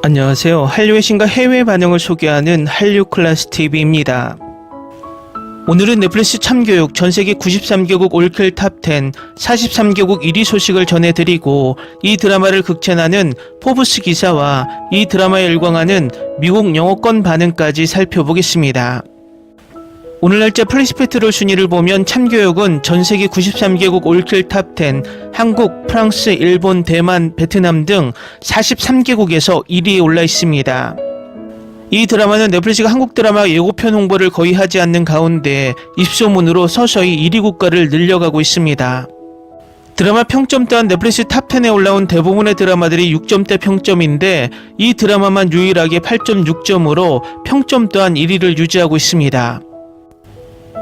안녕하세요. 한류의 신과 해외 반응을 소개하는 한류클래스TV입니다. 오늘은 넷플릭스 참교육 전세계 93개국 올킬 탑10 43개국 1위 소식을 전해드리고, 이 드라마를 극찬하는 포브스 기사와 이 드라마에 열광하는 미국 영어권 반응까지 살펴보겠습니다. 오늘 날짜 플리스페트롤 순위를 보면 참교육은 전세계 93개국 올킬 탑10 한국, 프랑스, 일본, 대만, 베트남 등 43개국에서 1위에 올라 있습니다. 이 드라마는 넷플릭스가 한국 드라마 예고편 홍보를 거의 하지 않는 가운데 입소문으로 서서히 1위 국가를 늘려가고 있습니다. 드라마 평점 또한 넷플릭스 탑10에 올라온 대부분의 드라마들이 6점대 평점인데, 이 드라마만 유일하게 8.6점으로 평점 또한 1위를 유지하고 있습니다.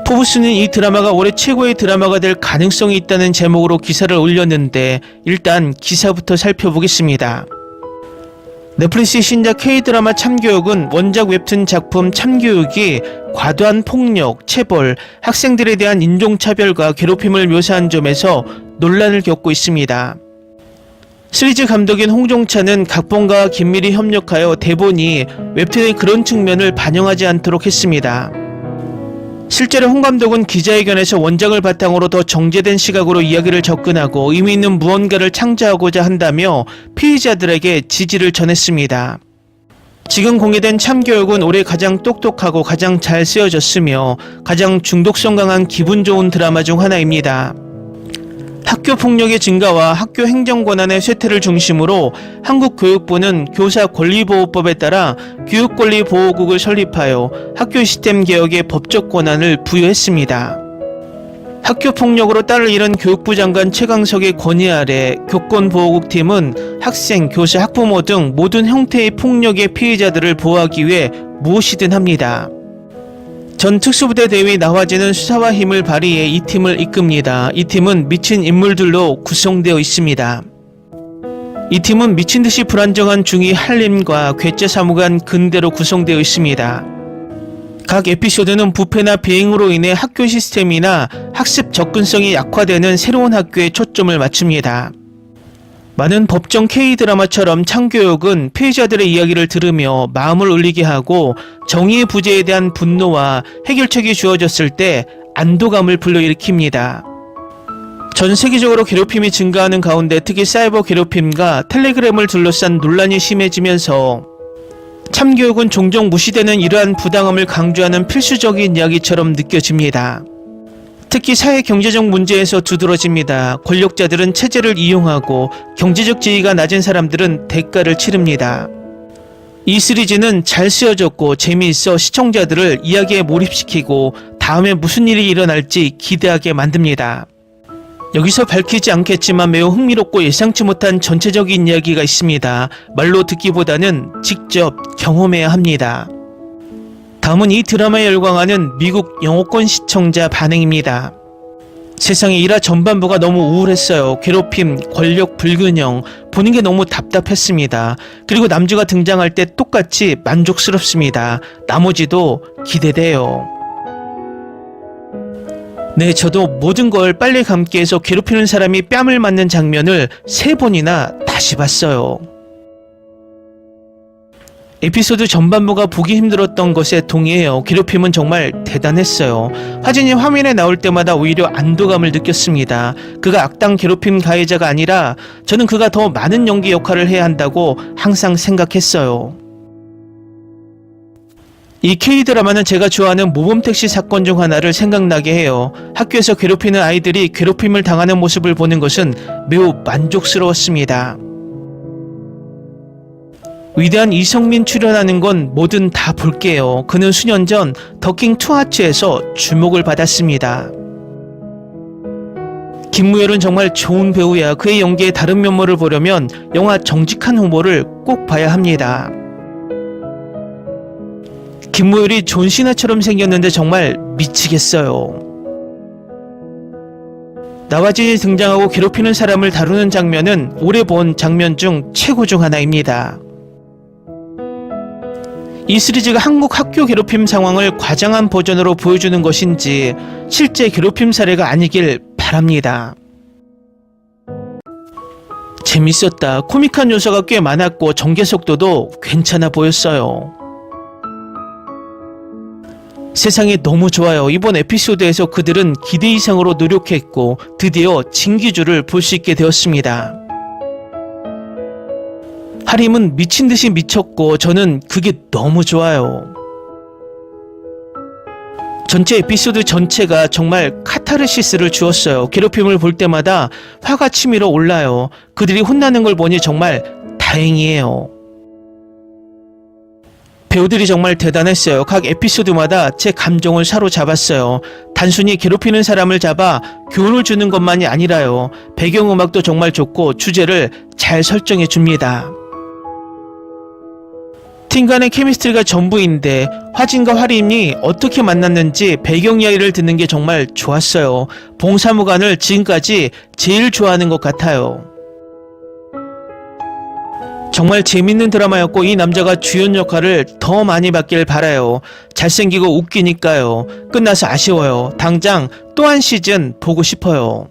포브스는 이 드라마가 올해 최고의 드라마가 될 가능성이 있다는 제목으로 기사를 올렸는데, 일단 기사부터 살펴보겠습니다. 넷플릭스 신작 K드라마 참교육은 원작 웹툰 작품 참교육이 과도한 폭력, 체벌, 학생들에 대한 인종차별과 괴롭힘을 묘사한 점에서 논란을 겪고 있습니다. 시리즈 감독인 홍종찬은 각본가와 긴밀히 협력하여 대본이 웹툰의 그런 측면을 반영하지 않도록 했습니다. 실제로 홍 감독은 기자회견에서 원작을 바탕으로 더 정제된 시각으로 이야기를 접근하고 의미 있는 무언가를 창조하고자 한다며 피의자들에게 지지를 전했습니다. 지금 공개된 참교육은 올해 가장 똑똑하고 가장 잘 쓰여졌으며 가장 중독성 강한 기분 좋은 드라마 중 하나입니다. 학교 폭력의 증가와 학교 행정 권한의 쇠퇴를 중심으로 한국 교육부는 교사 권리보호법에 따라 교육권리보호국을 설립하여 학교 시스템 개혁의 법적 권한을 부여했습니다. 학교 폭력으로 딸을 잃은 교육부 장관 최강석의 권위 아래 교권보호국팀은 학생, 교사, 학부모 등 모든 형태의 폭력의 피해자들을 보호하기 위해 무엇이든 합니다. 전 특수부대 대위 나화진은 수사와 힘을 발휘해 이 팀을 이끕니다. 이 팀은 미친 인물들로 구성되어 있습니다. 이 팀은 미친듯이 불안정한 중위 한림과 괴짜 사무관 근대로 구성되어 있습니다. 각 에피소드는 부패나 비행으로 인해 학교 시스템이나 학습 접근성이 약화되는 새로운 학교에 초점을 맞춥니다. 많은 법정 K드라마처럼 참교육은 피해자들의 이야기를 들으며 마음을 울리게 하고 정의의 부재에 대한 분노와 해결책이 주어졌을 때 안도감을 불러일으킵니다. 전 세계적으로 괴롭힘이 증가하는 가운데 특히 사이버 괴롭힘과 텔레그램을 둘러싼 논란이 심해지면서 참교육은 종종 무시되는 이러한 부당함을 강조하는 필수적인 이야기처럼 느껴집니다. 특히 사회 경제적 문제에서 두드러집니다. 권력자들은 체제를 이용하고 경제적 지위가 낮은 사람들은 대가를 치릅니다. 이 시리즈는 잘 쓰여졌고 재미있어 시청자들을 이야기에 몰입시키고 다음에 무슨 일이 일어날지 기대하게 만듭니다. 여기서 밝히지 않겠지만 매우 흥미롭고 예상치 못한 전체적인 이야기가 있습니다. 말로 듣기보다는 직접 경험해야 합니다. 다음은 이 드라마에 열광하는 미국 영어권 시청자 반응입니다. 세상에 일화 전반부가 너무 우울했어요. 괴롭힘, 권력 불균형, 보는 게 너무 답답했습니다. 그리고 남주가 등장할 때 똑같이 만족스럽습니다. 나머지도 기대돼요. 네, 저도 모든 걸 빨리 감기 해서 괴롭히는 사람이 뺨을 맞는 장면을 3번이나 다시 봤어요. 에피소드 전반부가 보기 힘들었던 것에 동의해요. 괴롭힘은 정말 대단했어요. 화진이 화면에 나올 때마다 오히려 안도감을 느꼈습니다. 그가 악당 괴롭힘 가해자가 아니라 저는 그가 더 많은 연기 역할을 해야 한다고 항상 생각했어요. 이 K드라마는 제가 좋아하는 모범택시 사건 중 하나를 생각나게 해요. 학교에서 괴롭히는 아이들이 괴롭힘을 당하는 모습을 보는 것은 매우 만족스러웠습니다. 위대한 이성민 출연하는 건 뭐든 다 볼게요. 그는 수년 전 더킹 투하츠에서 주목을 받았습니다. 김무열은 정말 좋은 배우야. 그의 연기의 다른 면모를 보려면 영화 정직한 후보를 꼭 봐야 합니다. 김무열이 존 시나처럼 생겼는데 정말 미치겠어요. 나화진이 등장하고 괴롭히는 사람을 다루는 장면은 올해 본 장면 중 최고 중 하나입니다. 이 시리즈가 한국 학교 괴롭힘 상황을 과장한 버전으로 보여주는 것인지 실제 괴롭힘 사례가 아니길 바랍니다. 재밌었다. 코믹한 요소가 꽤 많았고 전개 속도도 괜찮아 보였어요. 세상이 너무 좋아요. 이번 에피소드에서 그들은 기대 이상으로 노력했고 드디어 진기주를 볼 수 있게 되었습니다. 하림은 미친 듯이 미쳤고 저는 그게 너무 좋아요. 전체 에피소드 전체가 정말 카타르시스를 주었어요. 괴롭힘을 볼 때마다 화가 치밀어 올라요. 그들이 혼나는 걸 보니 정말 다행이에요. 배우들이 정말 대단했어요. 각 에피소드마다 제 감정을 사로잡았어요. 단순히 괴롭히는 사람을 잡아 교훈을 주는 것만이 아니라요. 배경음악도 정말 좋고 주제를 잘 설정해 줍니다. 팀 간의 케미스트리가 전부인데 화진과 화림이 어떻게 만났는지 배경 이야기를 듣는 게 정말 좋았어요. 봉사무관을 지금까지 제일 좋아하는 것 같아요. 정말 재밌는 드라마였고 이 남자가 주연 역할을 더 많이 받길 바라요. 잘생기고 웃기니까요. 끝나서 아쉬워요. 당장 또 한 시즌 보고 싶어요.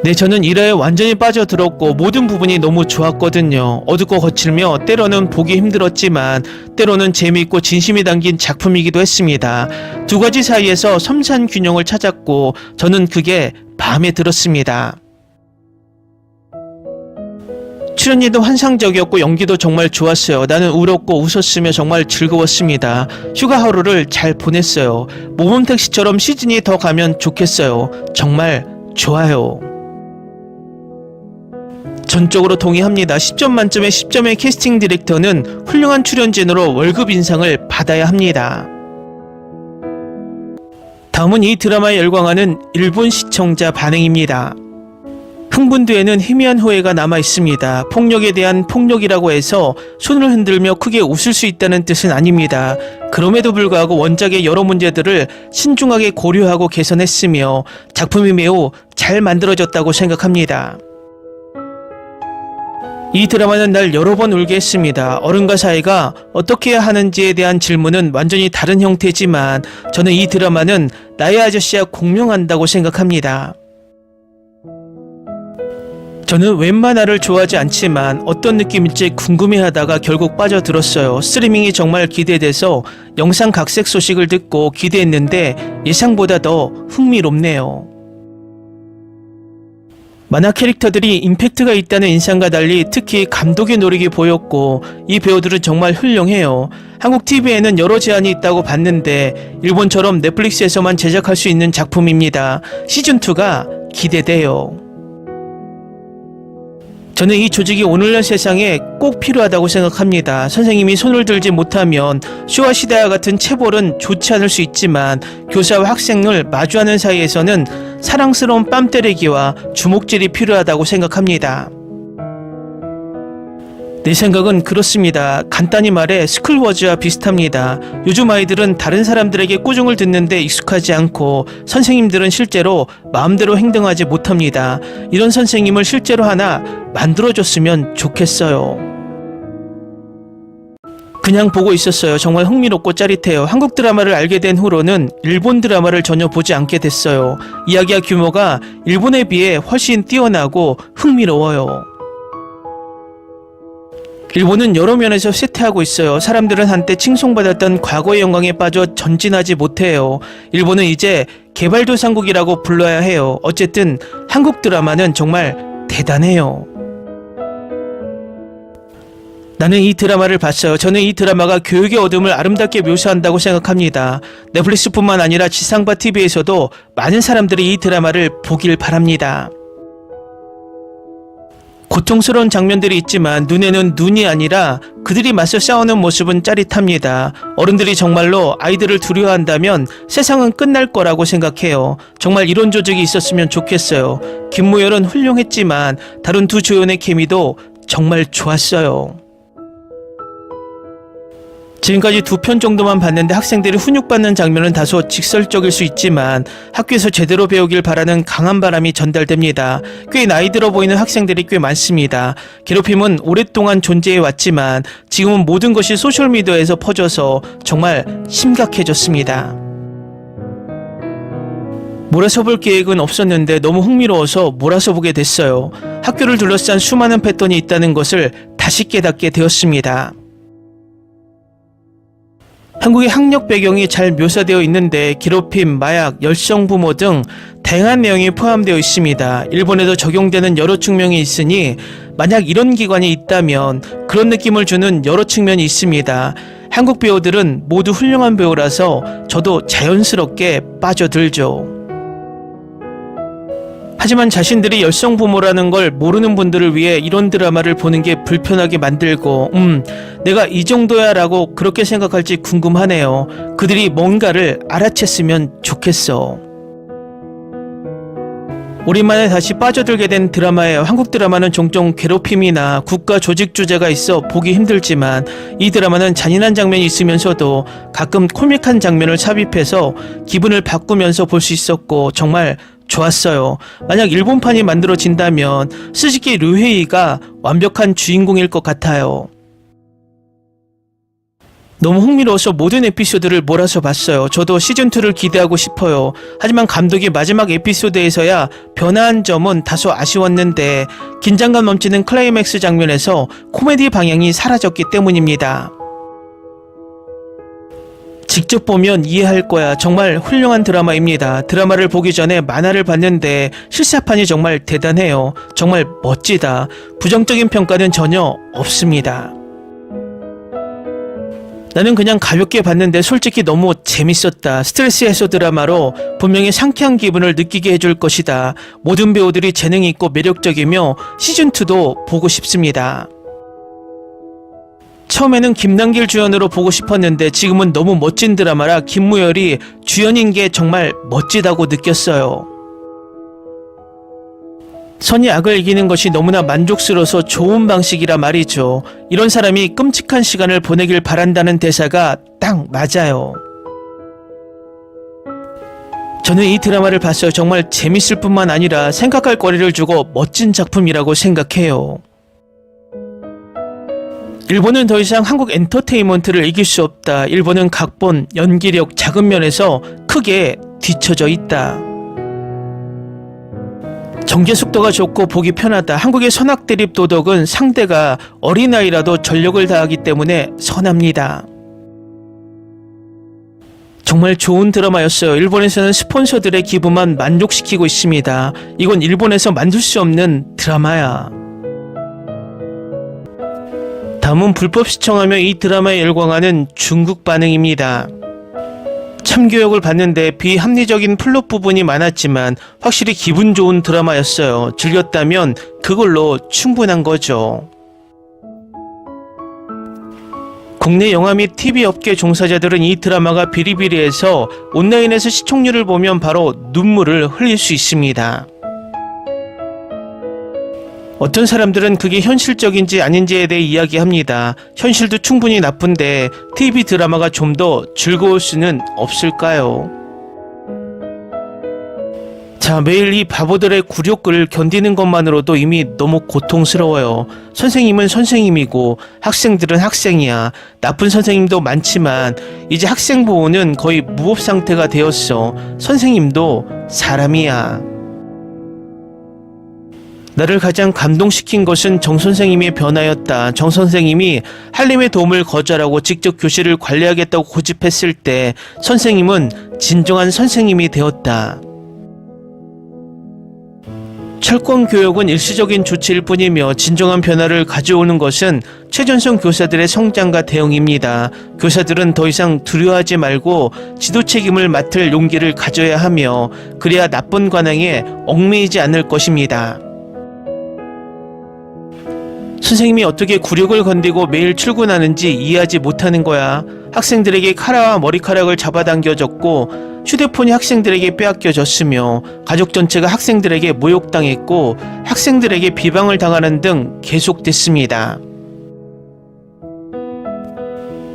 네, 저는 1화에 완전히 빠져들었고 모든 부분이 너무 좋았거든요. 어둡고 거칠며 때로는 보기 힘들었지만 때로는 재미있고 진심이 담긴 작품이기도 했습니다. 두 가지 사이에서 섬세한 균형을 찾았고 저는 그게 마음에 들었습니다. 출연진도 환상적이었고 연기도 정말 좋았어요. 나는 울었고 웃었으며 정말 즐거웠습니다. 휴가 하루를 잘 보냈어요. 모범택시처럼 시즌이 더 가면 좋겠어요. 정말 좋아요. 전적으로 동의합니다. 10점 만점에 10점의 캐스팅 디렉터는 훌륭한 출연진으로 월급 인상을 받아야 합니다. 다음은 이 드라마에 열광하는 일본 시청자 반응입니다. 흥분뒤에는 희미한 후회가 남아 있습니다. 폭력에 대한 폭력이라고 해서 손을 흔들며 크게 웃을 수 있다는 뜻은 아닙니다. 그럼에도 불구하고 원작의 여러 문제들을 신중하게 고려하고 개선했으며 작품이 매우 잘 만들어졌다고 생각합니다. 이 드라마는 날 여러 번 울게 했습니다. 어른과 사이가 어떻게 해야 하는지에 대한 질문은 완전히 다른 형태지만 저는 이 드라마는 나의 아저씨와 공명한다고 생각합니다. 저는 웬만화를 좋아하지 않지만 어떤 느낌일지 궁금해하다가 결국 빠져들었어요. 스트리밍이 정말 기대돼서 영상 각색 소식을 듣고 기대했는데 예상보다 더 흥미롭네요. 만화 캐릭터들이 임팩트가 있다는 인상과 달리 특히 감독의 노력이 보였고 이 배우들은 정말 훌륭해요. 한국 TV에는 여러 제안이 있다고 봤는데 일본처럼 넷플릭스에서만 제작할 수 있는 작품입니다. 시즌2가 기대돼요. 저는 이 조직이 오늘날 세상에 꼭 필요하다고 생각합니다. 선생님이 손을 들지 못하면 쇼와 시대와 같은 체벌은 좋지 않을 수 있지만 교사와 학생을 마주하는 사이에서는 사랑스러운 뺨 때리기와 주목질이 필요하다고 생각합니다. 내 생각은 그렇습니다. 간단히 말해 스쿨워즈와 비슷합니다. 요즘 아이들은 다른 사람들에게 꾸중을 듣는데 익숙하지 않고 선생님들은 실제로 마음대로 행동하지 못합니다. 이런 선생님을 실제로 하나 만들어줬으면 좋겠어요. 그냥 보고 있었어요. 정말 흥미롭고 짜릿해요. 한국 드라마를 알게 된 후로는 일본 드라마를 전혀 보지 않게 됐어요. 이야기와 규모가 일본에 비해 훨씬 뛰어나고 흥미로워요. 일본은 여러 면에서 쇠퇴하고 있어요. 사람들은 한때 칭송받았던 과거의 영광에 빠져 전진하지 못해요. 일본은 이제 개발도상국이라고 불러야 해요. 어쨌든 한국 드라마는 정말 대단해요. 나는 이 드라마를 봤어요. 저는 이 드라마가 교육의 어둠을 아름답게 묘사한다고 생각합니다. 넷플릭스뿐만 아니라 지상파 TV에서도 많은 사람들이 이 드라마를 보길 바랍니다. 고통스러운 장면들이 있지만 눈에는 눈이 아니라 그들이 맞서 싸우는 모습은 짜릿합니다. 어른들이 정말로 아이들을 두려워한다면 세상은 끝날 거라고 생각해요. 정말 이런 조직이 있었으면 좋겠어요. 김무열은 훌륭했지만 다른 두 조연의 케미도 정말 좋았어요. 지금까지 2편 정도만 봤는데 학생들이 훈육받는 장면은 다소 직설적일 수 있지만 학교에서 제대로 배우길 바라는 강한 바람이 전달됩니다. 꽤 나이 들어 보이는 학생들이 꽤 많습니다. 괴롭힘은 오랫동안 존재해 왔지만 지금은 모든 것이 소셜미디어에서 퍼져서 정말 심각해졌습니다. 몰아서 볼 계획은 없었는데 너무 흥미로워서 몰아서 보게 됐어요. 학교를 둘러싼 수많은 패턴이 있다는 것을 다시 깨닫게 되었습니다. 한국의 학력 배경이 잘 묘사되어 있는데 괴롭힘, 마약, 열성부모 등 다양한 내용이 포함되어 있습니다. 일본에도 적용되는 여러 측면이 있으니 만약 이런 기관이 있다면 그런 느낌을 주는 여러 측면이 있습니다. 한국 배우들은 모두 훌륭한 배우라서 저도 자연스럽게 빠져들죠. 하지만 자신들이 열성부모라는 걸 모르는 분들을 위해 이런 드라마를 보는 게 불편하게 만들고 내가 이 정도야 라고 그렇게 생각할지 궁금하네요. 그들이 뭔가를 알아챘으면 좋겠어. 오랜만에 다시 빠져들게 된 드라마예요. 한국 드라마는 종종 괴롭힘이나 국가 조직 주제가 있어 보기 힘들지만 이 드라마는 잔인한 장면이 있으면서도 가끔 코믹한 장면을 삽입해서 기분을 바꾸면서 볼 수 있었고 정말 좋았어요. 만약 일본판이 만들어진다면 스즈키 류헤이가 완벽한 주인공일 것 같아요. 너무 흥미로워서 모든 에피소드를 몰아서 봤어요. 저도 시즌2를 기대하고 싶어요. 하지만 감독이 마지막 에피소드에서야 변화한 점은 다소 아쉬웠는데 긴장감 넘치는 클라이맥스 장면에서 코미디 방향이 사라졌기 때문입니다. 직접 보면 이해할 거야. 정말 훌륭한 드라마입니다. 드라마를 보기 전에 만화를 봤는데 실사판이 정말 대단해요. 정말 멋지다. 부정적인 평가는 전혀 없습니다. 나는 그냥 가볍게 봤는데 솔직히 너무 재밌었다. 스트레스 해소 드라마로 분명히 상쾌한 기분을 느끼게 해줄 것이다. 모든 배우들이 재능이 있고 매력적이며 시즌2도 보고 싶습니다. 처음에는 김남길 주연으로 보고 싶었는데 지금은 너무 멋진 드라마라 김무열이 주연인 게 정말 멋지다고 느꼈어요. 선이 악을 이기는 것이 너무나 만족스러워서 좋은 방식이라 말이죠. 이런 사람이 끔찍한 시간을 보내길 바란다는 대사가 딱 맞아요. 저는 이 드라마를 봤어요. 정말 재밌을 뿐만 아니라 생각할 거리를 주고 멋진 작품이라고 생각해요. 일본은 더 이상 한국 엔터테인먼트를 이길 수 없다. 일본은 각본, 연기력, 작은 면에서 크게 뒤처져 있다. 전개 속도가 좋고 보기 편하다. 한국의 선악대립 도덕은 상대가 어린아이라도 전력을 다하기 때문에 선합니다. 정말 좋은 드라마였어요. 일본에서는 스폰서들의 기부만 만족시키고 있습니다. 이건 일본에서 만들 수 없는 드라마야. 다음은 불법 시청하며 이 드라마에 열광하는 중국 반응입니다. 참교육을 봤는데 비합리적인 플롯 부분이 많았지만 확실히 기분 좋은 드라마였어요. 즐겼다면 그걸로 충분한 거죠. 국내 영화 및 TV 업계 종사자들은 이 드라마가 비리비리해서 온라인에서 시청률을 보면 바로 눈물을 흘릴 수 있습니다. 어떤 사람들은 그게 현실적인지 아닌지에 대해 이야기합니다. 현실도 충분히 나쁜데 TV 드라마가 좀 더 즐거울 수는 없을까요? 자, 매일 이 바보들의 굴욕을 견디는 것만으로도 이미 너무 고통스러워요. 선생님은 선생님이고 학생들은 학생이야. 나쁜 선생님도 많지만 이제 학생 보호는 거의 무법 상태가 되었어. 선생님도 사람이야. 나를 가장 감동시킨 것은 정 선생님의 변화였다. 정 선생님이 한림의 도움을 거절하고 직접 교실을 관리하겠다고 고집했을 때 선생님은 진정한 선생님이 되었다. 철권 교육은 일시적인 조치일 뿐이며 진정한 변화를 가져오는 것은 최전선 교사들의 성장과 대응입니다. 교사들은 더 이상 두려워하지 말고 지도 책임을 맡을 용기를 가져야 하며 그래야 나쁜 관행에 얽매이지 않을 것입니다. 선생님이 어떻게 굴욕을 건디고 매일 출근하는지 이해하지 못하는 거야. 학생들에게 카라와 머리카락을 잡아당겨졌고 휴대폰이 학생들에게 빼앗겨졌으며 가족 전체가 학생들에게 모욕당했고 학생들에게 비방을 당하는 등 계속됐습니다.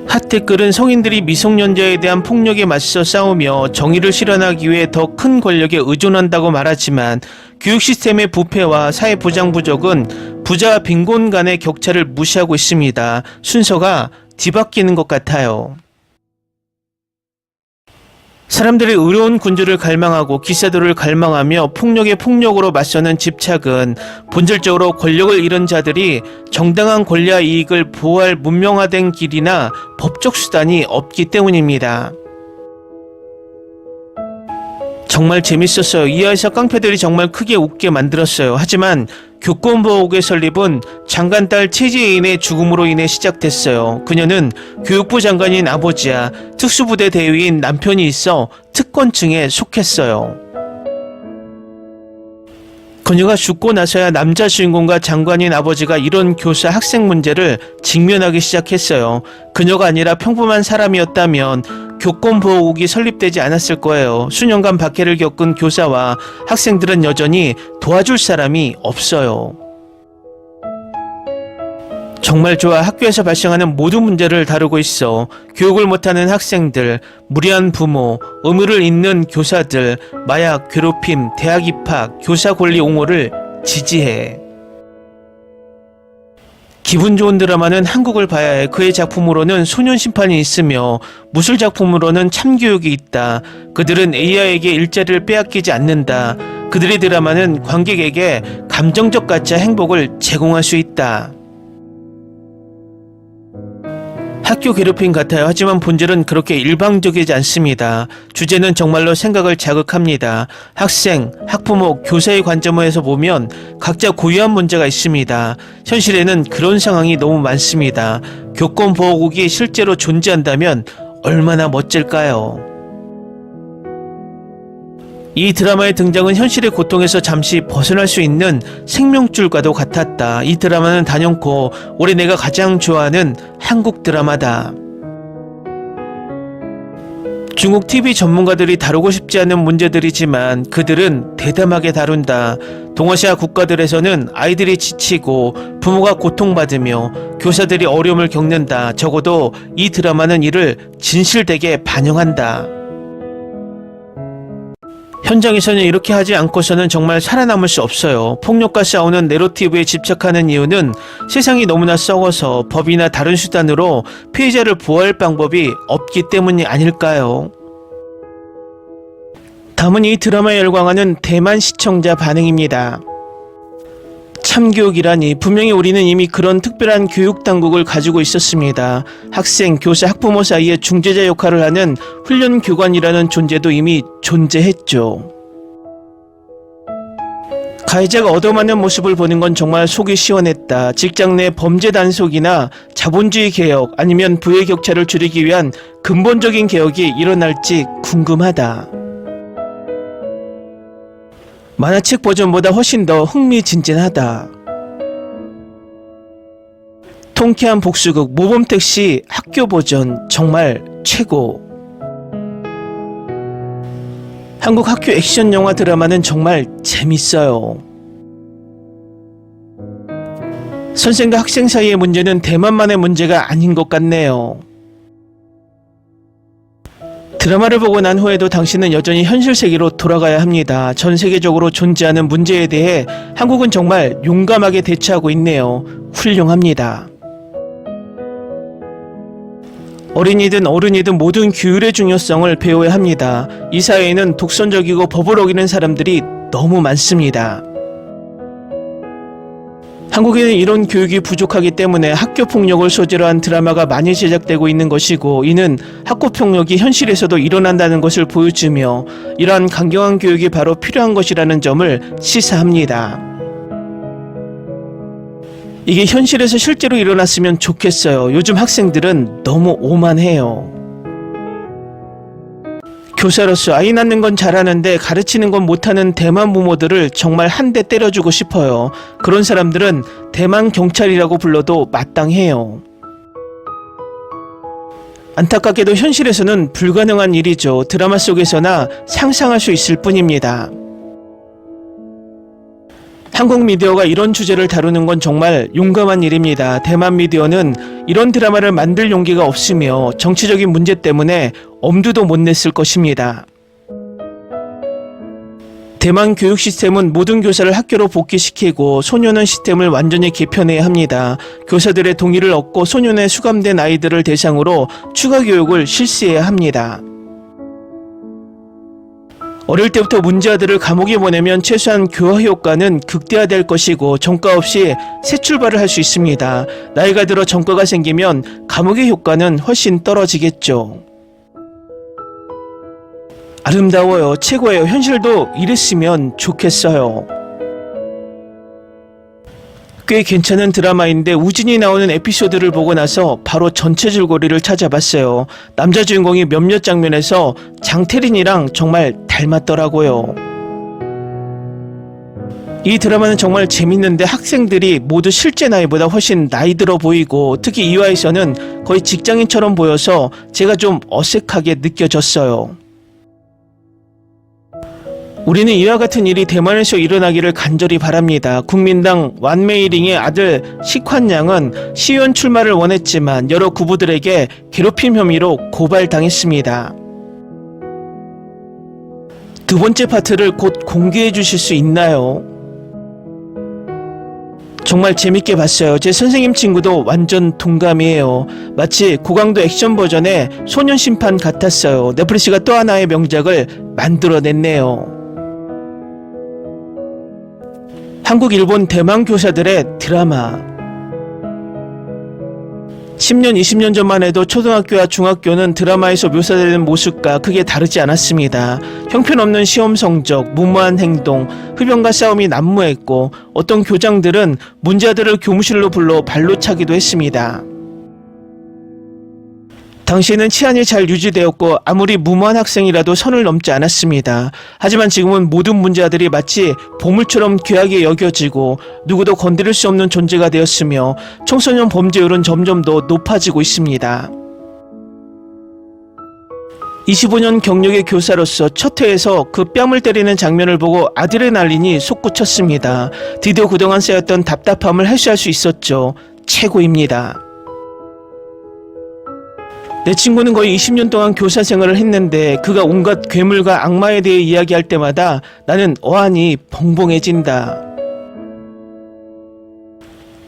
핫댓글은 성인들이 미성년자에 대한 폭력에 맞서 싸우며 정의를 실현하기 위해 더 큰 권력에 의존한다고 말하지만 교육 시스템의 부패와 사회 보장 부족은 부자와 빈곤 간의 격차를 무시하고 있습니다. 순서가 뒤바뀌는 것 같아요. 사람들이 의로운 군주를 갈망하고 기사도를 갈망하며 폭력에 폭력으로 맞서는 집착은 본질적으로 권력을 잃은 자들이 정당한 권리와 이익을 보호할 문명화된 길이나 법적 수단이 없기 때문입니다. 정말 재밌었어요. 이하에서 깡패들이 정말 크게 웃게 만들었어요. 하지만 교권보호국의 설립은 장관 딸 최지혜인의 죽음으로 인해 시작됐어요. 그녀는 교육부 장관인 아버지와 특수부대 대위인 남편이 있어 특권층에 속했어요. 그녀가 죽고 나서야 남자 주인공과 장관인 아버지가 이런 교사 학생 문제를 직면하기 시작했어요. 그녀가 아니라 평범한 사람이었다면 교권보호국이 설립되지 않았을 거예요. 수년간 박해를 겪은 교사와 학생들은 여전히 도와줄 사람이 없어요. 정말 좋아. 학교에서 발생하는 모든 문제를 다루고 있어. 교육을 못하는 학생들, 무리한 부모, 의무를 잇는 교사들, 마약, 괴롭힘, 대학 입학, 교사 권리 옹호를 지지해. 기분 좋은 드라마는 한국을 봐야 해. 그의 작품으로는 소년심판이 있으며 무술 작품으로는 참교육이 있다. 그들은 AI에게 일자리를 빼앗기지 않는다. 그들의 드라마는 관객에게 감정적 가치와 행복을 제공할 수 있다. 학교 괴롭힘 같아요. 하지만 본질은 그렇게 일방적이지 않습니다. 주제는 정말로 생각을 자극합니다. 학생, 학부모, 교사의 관점에서 보면 각자 고유한 문제가 있습니다. 현실에는 그런 상황이 너무 많습니다. 교권보호국이 실제로 존재한다면 얼마나 멋질까요? 이 드라마의 등장은 현실의 고통에서 잠시 벗어날 수 있는 생명줄과도 같았다. 이 드라마는 단연코 올해 내가 가장 좋아하는 한국 드라마다. 중국 TV 전문가들이 다루고 싶지 않은 문제들이지만 그들은 대담하게 다룬다. 동아시아 국가들에서는 아이들이 지치고 부모가 고통받으며 교사들이 어려움을 겪는다. 적어도 이 드라마는 이를 진실되게 반영한다. 현장에서는 이렇게 하지 않고서는 정말 살아남을 수 없어요. 폭력과 싸우는 내러티브에 집착하는 이유는 세상이 너무나 썩어서 법이나 다른 수단으로 피해자를 보호할 방법이 없기 때문이 아닐까요? 다음은 이 드라마에 열광하는 대만 시청자 반응입니다. 참교육이라니, 분명히 우리는 이미 그런 특별한 교육당국을 가지고 있었습니다. 학생, 교사, 학부모 사이에 중재자 역할을 하는 훈련교관이라는 존재도 이미 존재했죠. 가해자가 얻어맞는 모습을 보는 건 정말 속이 시원했다. 직장 내 범죄 단속이나 자본주의 개혁, 아니면 부의 격차를 줄이기 위한 근본적인 개혁이 일어날지 궁금하다. 만화책 버전보다 훨씬 더 흥미진진하다. 통쾌한 복수극 모범택시 학교 버전 정말 최고. 한국 학교 액션 영화 드라마는 정말 재밌어요. 선생과 학생 사이의 문제는 대만만의 문제가 아닌 것 같네요. 드라마를 보고 난 후에도 당신은 여전히 현실 세계로 돌아가야 합니다. 전 세계적으로 존재하는 문제에 대해 한국은 정말 용감하게 대처하고 있네요. 훌륭합니다. 어린이든 어른이든 모든 규율의 중요성을 배워야 합니다. 이 사회에는 독선적이고 법을 어기는 사람들이 너무 많습니다. 한국에는 이런 교육이 부족하기 때문에 학교폭력을 소재로 한 드라마가 많이 제작되고 있는 것이고, 이는 학교폭력이 현실에서도 일어난다는 것을 보여주며 이러한 강경한 교육이 바로 필요한 것이라는 점을 시사합니다. 이게 현실에서 실제로 일어났으면 좋겠어요. 요즘 학생들은 너무 오만해요. 교사로서 아이 낳는 건 잘하는데 가르치는 건 못하는 대만 부모들을 정말 한 대 때려주고 싶어요. 그런 사람들은 대만 경찰이라고 불러도 마땅해요. 안타깝게도 현실에서는 불가능한 일이죠. 드라마 속에서나 상상할 수 있을 뿐입니다. 한국 미디어가 이런 주제를 다루는 건 정말 용감한 일입니다. 대만 미디어는 이런 드라마를 만들 용기가 없으며 정치적인 문제 때문에 엄두도 못 냈을 것입니다. 대만 교육 시스템은 모든 교사를 학교로 복귀시키고 소년원 시스템을 완전히 개편해야 합니다. 교사들의 동의를 얻고 소년에 수감된 아이들을 대상으로 추가 교육을 실시해야 합니다. 어릴 때부터 문제아들을 감옥에 보내면 최소한 교화 효과는 극대화될 것이고 전과 없이 새 출발을 할 수 있습니다. 나이가 들어 전과가 생기면 감옥의 효과는 훨씬 떨어지겠죠. 아름다워요. 최고예요. 현실도 이랬으면 좋겠어요. 꽤 괜찮은 드라마인데 우진이 나오는 에피소드를 보고 나서 바로 전체 줄거리를 찾아봤어요. 남자 주인공이 몇몇 장면에서 장태린이랑 정말 닮았더라고요. 이 드라마는 정말 재밌는데 학생들이 모두 실제 나이보다 훨씬 나이 들어 보이고 특히 2화에서는 거의 직장인처럼 보여서 제가 좀 어색하게 느껴졌어요. 우리는 이와 같은 일이 대만에서 일어나기를 간절히 바랍니다. 국민당 완메이링의 아들 식환양은 시의원 출마를 원했지만 여러 구부들에게 괴롭힘 혐의로 고발당했습니다. 두 번째 파트를 곧 공개해 주실 수 있나요? 정말 재밌게 봤어요. 제 선생님 친구도 완전 동감이에요. 마치 고강도 액션 버전의 소년심판 같았어요. 넷플릭스가 또 하나의 명작을 만들어냈네요. 한국, 일본, 대만 교사들의 드라마. 10년, 20년 전만 해도 초등학교와 중학교는 드라마에서 묘사되는 모습과 크게 다르지 않았습니다. 형편없는 시험 성적, 무모한 행동, 흡연과 싸움이 난무했고 어떤 교장들은 문제아들을 교무실로 불러 발로 차기도 했습니다. 당시에는 치안이 잘 유지되었고 아무리 무모한 학생이라도 선을 넘지 않았습니다. 하지만 지금은 모든 문제아들이 마치 보물처럼 귀하게 여겨지고 누구도 건드릴 수 없는 존재가 되었으며 청소년 범죄율은 점점 더 높아지고 있습니다. 25년 경력의 교사로서 첫 회에서 그 뺨을 때리는 장면을 보고 아드레날린이 솟구쳤습니다. 드디어 그동안 쌓였던 답답함을 해소할 수 있었죠. 최고입니다. 내 친구는 거의 20년 동안 교사 생활을 했는데 그가 온갖 괴물과 악마에 대해 이야기할 때마다 나는 어안이 벙벙해진다.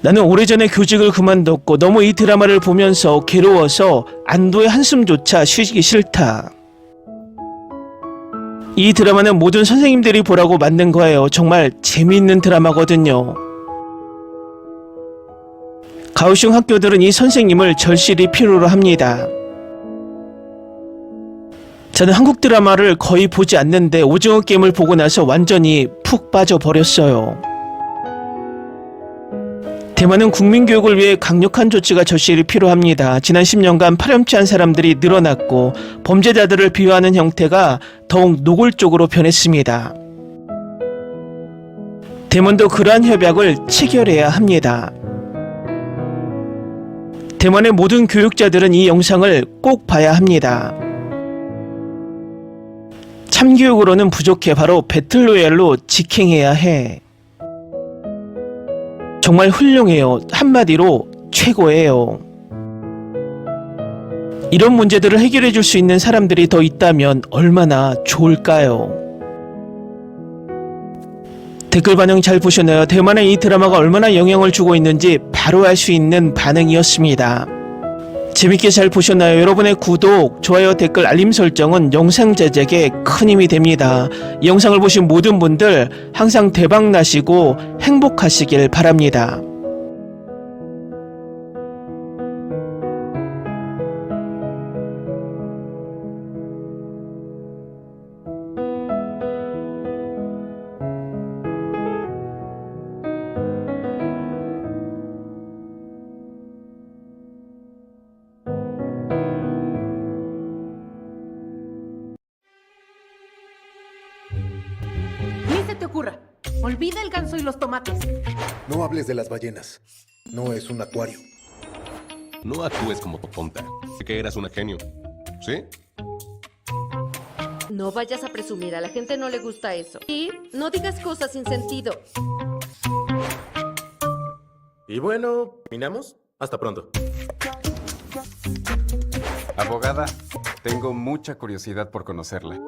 나는 오래전에 교직을 그만뒀고 너무 이 드라마를 보면서 괴로워서 안도의 한숨조차 쉬기 싫다. 이 드라마는 모든 선생님들이 보라고 만든 거예요. 정말 재미있는 드라마거든요. 가오슝 학교들은 이 선생님을 절실히 필요로 합니다. 저는 한국 드라마를 거의 보지 않는데 오징어 게임을 보고 나서 완전히 푹 빠져버렸어요. 대만은 국민교육을 위해 강력한 조치가 절실히 필요합니다. 지난 10년간 파렴치한 사람들이 늘어났고 범죄자들을 비유하는 형태가 더욱 노골적으로 변했습니다. 대만도 그러한 협약을 체결해야 합니다. 대만의 모든 교육자들은 이 영상을 꼭 봐야 합니다. 참교육으로는 부족해. 바로 배틀로얄로 직행해야 해. 정말 훌륭해요. 한마디로 최고예요. 이런 문제들을 해결해 줄 수 있는 사람들이 더 있다면 얼마나 좋을까요? 댓글 반응 잘 보셨나요? 대만의 이 드라마가 얼마나 영향을 주고 있는지 바로 알 수 있는 반응이었습니다. 재밌게 잘 보셨나요? 여러분의 구독, 좋아요, 댓글, 알림 설정은 영상 제작에 큰 힘이 됩니다. 이 영상을 보신 모든 분들 항상 대박 나시고 행복하시길 바랍니다. Ni se te ocurra. Olvida el ganso y los tomates. No hables de las ballenas. No es un acuario. No actúes como tonta. Sé que eras una genio. ¿Sí? No vayas a presumir, a la gente no le gusta eso. Y no digas cosas sin sentido. Y bueno, ¿terminamos? Hasta pronto. Abogada, tengo mucha curiosidad por conocerla.